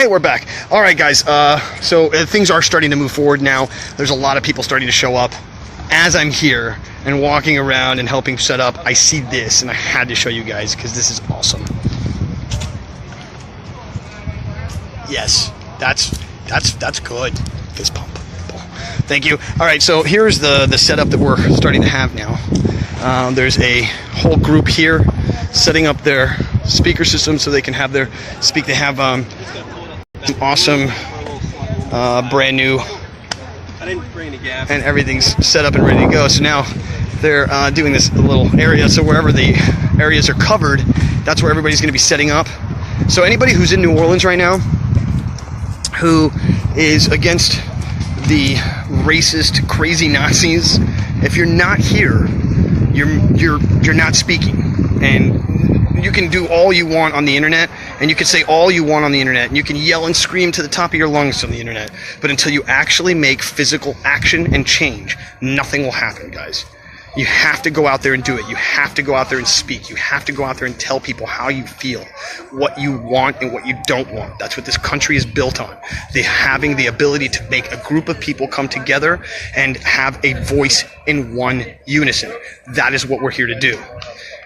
Hey, we're back. All right, guys. So things are starting to move forward now. There's a lot of people starting to show up. As I'm here and walking around and helping set up, I see this, and I had to show you guys because this is awesome. Yes, that's good. Fist pump. Thank you. All right, so here's the setup that we're starting to have now. There's a whole group here setting up their speaker system so they can have their speak. They have an awesome brand new, and everything's set up and ready to go. So now they're doing this little area. So wherever the areas are covered, that's where everybody's going to be setting up. So anybody who's in New Orleans right now who is against the racist, crazy Nazis, if you're not here, you're not speaking. And you can do all you want on the internet, and you can say all you want on the internet, and you can yell and scream to the top of your lungs on the internet, but until you actually make physical action and change, nothing will happen, guys. You have to go out there and do it. You have to go out there and speak. You have to go out there and tell people how you feel, what you want and what you don't want. That's what this country is built on. Having the ability to make a group of people come together and have a voice in one unison. That is what we're here to do.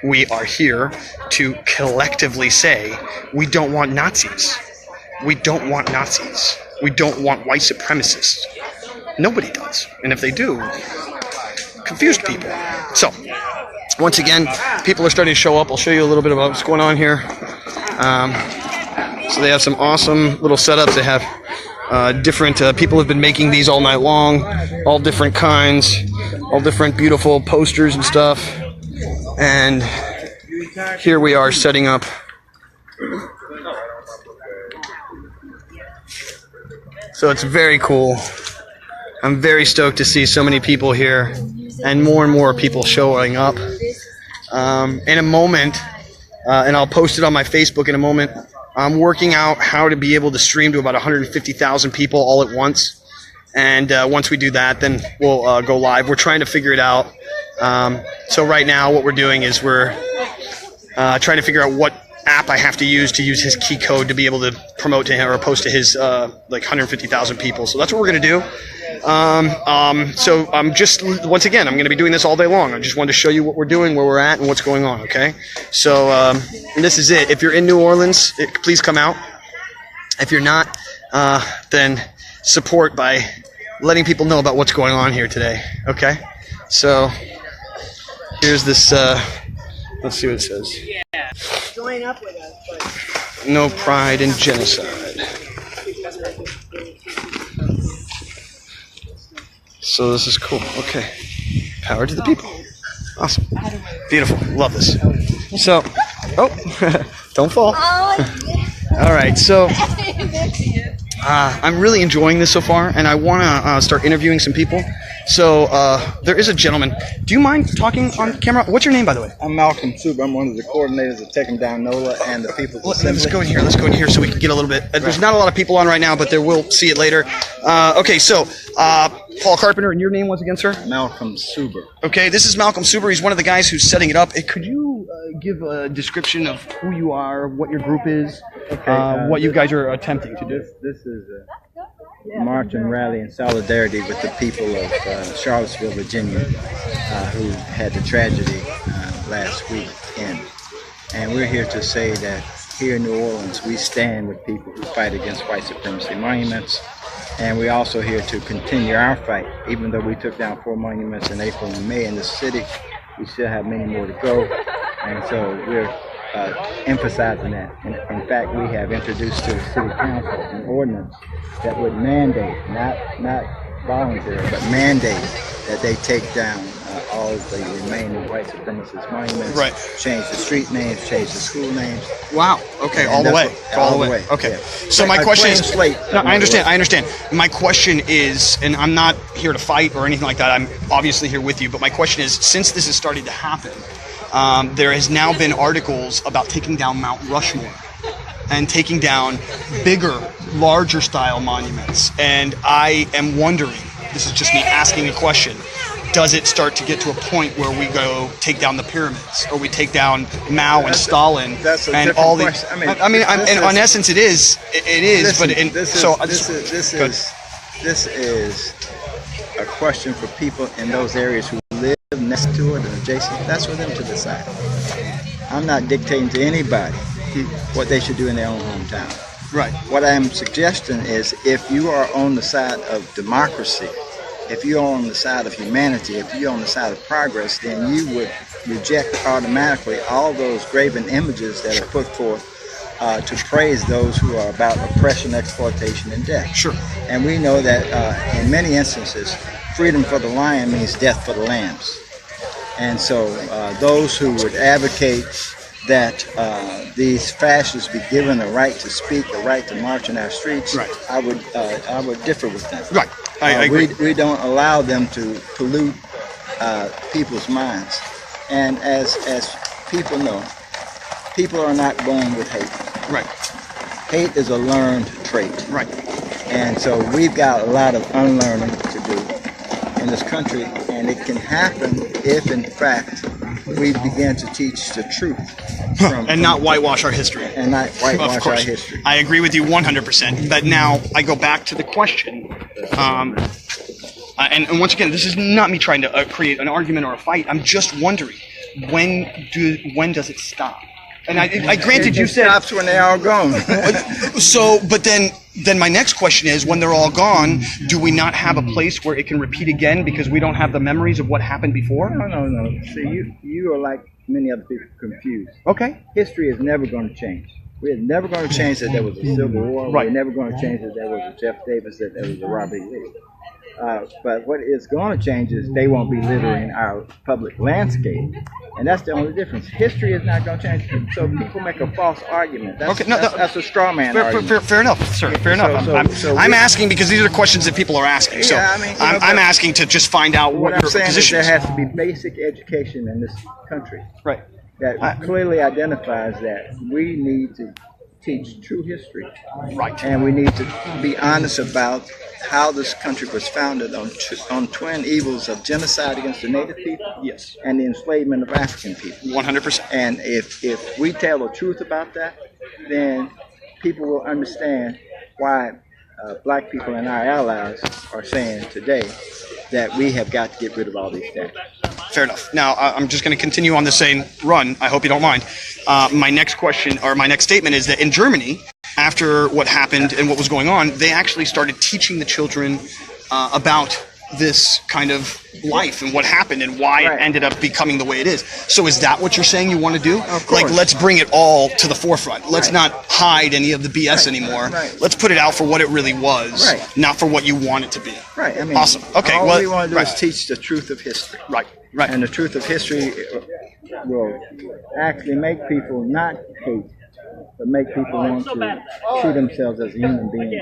We are here to collectively say, we don't want Nazis. We don't want Nazis. We don't want white supremacists. Nobody does. And if they do, confused people. So, once again, people are starting to show up. I'll show you a little bit about what's going on here. So they have some awesome little setups. They have different people have been making these all night long, all different kinds, all different beautiful posters and stuff. And here we are setting up. So it's very cool. I'm very stoked to see so many people here and more people showing up. In a moment, and I'll post it on my Facebook in a moment, I'm working out how to be able to stream to about 150,000 people all at once. And once we do that, then we'll go live. We're trying to figure it out. So right now what we're doing is we're trying to figure out what app I have to use his key code to be able to promote to him or post to his like 150,000 people. So that's what we're going to do. So I'm just, once again, I'm going to be doing this all day long. I just wanted to show you what we're doing, where we're at, and what's going on, okay? So this is it. If you're in New Orleans, please come out. If you're not, then support by letting people know about what's going on here today, okay? So here's this, let's see what it says. Yeah, join up with us. But no pride in genocide. So this is cool. Okay. Power to the people. Awesome. Beautiful. Love this. So, oh, don't fall. All right. So, I'm really enjoying this so far, and I want to start interviewing some people. So, there is a gentleman. Do you mind talking on camera? What's your name, by the way? I'm Malcolm Suber. I'm one of the coordinators of Taking Down NOLA and the People's Assembly. Let's go in here. Let's go in here so we can get a little bit. There's not a lot of people on right now, but we'll see it later. Okay, so Paul Carpenter, and your name was again, sir? Malcolm Suber. Okay, this is Malcolm Suber. He's one of the guys who's setting it up. Could you give a description of who you are, what your group is, what you guys are attempting to do? This is a march and rally in solidarity with the people of Charlottesville, Virginia, who had the tragedy last weekend. And we're here to say that here in New Orleans, we stand with people who fight against white supremacy monuments. And we're also here to continue our fight. Even though we took down 4 monuments in April and May in the city, we still have many more to go. And so we're emphasizing that. In fact, we have introduced to the City Council an ordinance that would mandate, not voluntary, but mandate that they take down all of the remaining white supremacist monuments, right. Change the street names, change the school names. Wow. Okay, all the way. All the way. Okay. Yeah. So my question is, slate, no, I understand. My question is, and I'm not here to fight or anything like that. I'm obviously here with you, but my question is, since this has started to happen, there has now been articles about taking down Mount Rushmore and taking down bigger, larger style monuments. And I am wondering, this is just me asking a question, does it start to get to a point where we go take down the pyramids, or we take down Mao and Stalin and all the? I mean, in essence, it is. Listen, but this is a question for people in those areas who live next to it and adjacent. That's for them to decide. I'm not dictating to anybody what they should do in their own hometown. Right. What I'm suggesting is, if you are on the side of democracy, if you're on the side of humanity, if you're on the side of progress, then you would reject automatically all those graven images that are put forth to praise those who are about oppression, exploitation, and death. Sure. And we know that in many instances, freedom for the lion means death for the lambs. And so those who would advocate that these fascists be given the right to speak, the right to march in our streets, right. I would differ with them. Right. I agree. We don't allow them to pollute people's minds. And as people know, people are not born with hate. Right. Hate is a learned trait. Right. And so we've got a lot of unlearning to do in this country, and it can happen if, in fact, we begin to teach the truth. And not whitewash our history. And not whitewash our history. I agree with you 100%. But now I go back to the question, and once again, this is not me trying to create an argument or a fight. I'm just wondering, when does it stop? And I granted you said... It stops when they're all gone. So, but then my next question is, when they're all gone, do we not have a place where it can repeat again because we don't have the memories of what happened before? No. See, you are like many other people, confused. Okay. History is never going to change. We're never going to change that there was a Civil War. Right. We're never going to change that there was a Jeff Davis, that there was a Robert E. Lee. But what is going to change is they won't be littering our public landscape. And that's the only difference. History is not going to change. So people make a false argument. That's a straw man argument. Fair enough, sir. Fair enough. I'm asking because these are the questions that people are asking. So I'm asking to just find out what your saying position is. is. There has to be basic education in this country. Right. That clearly identifies that we need to teach true history. Right. And we need to be honest about how this country was founded on twin evils of genocide against the native people, yes, and the enslavement of African people. 100%. And if we tell the truth about that, then people will understand why black people and our allies are saying today that we have got to get rid of all these things. Fair enough. Now, I'm just going to continue on the same run. I hope you don't mind. My next question, or my next statement, is that in Germany, after what happened and what was going on, they actually started teaching the children about this kind of life and what happened and why it ended up becoming the way it is. So is that what you're saying you want to do? Of course. Like, let's bring it all to the forefront. Let's not hide any of the BS anymore. Right. Let's put it out for what it really was, not for what you want it to be. Right. I mean, awesome. Okay. All we want to do is teach the truth of history. Right. And the truth of history will actually make people not hate, but make people want to see themselves as a human being,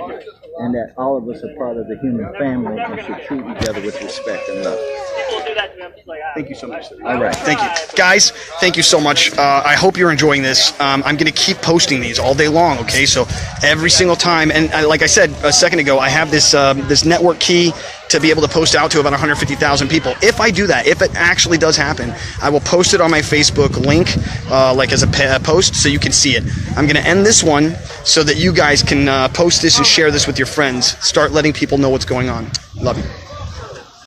and that all of us are part of the human family and should treat each other with respect and love. Thank you so much. All right. Thank you. Guys, thank you so much. I hope you're enjoying this. I'm going to keep posting these all day long, okay? So every single time, and like I said a second ago, I have this this network key to be able to post out to about 150,000 people. If I do that, if it actually does happen, I will post it on my Facebook link, like as a post, so you can see it. I'm going to end this one so that you guys can post this and share this with your friends. Start letting people know what's going on. Love you.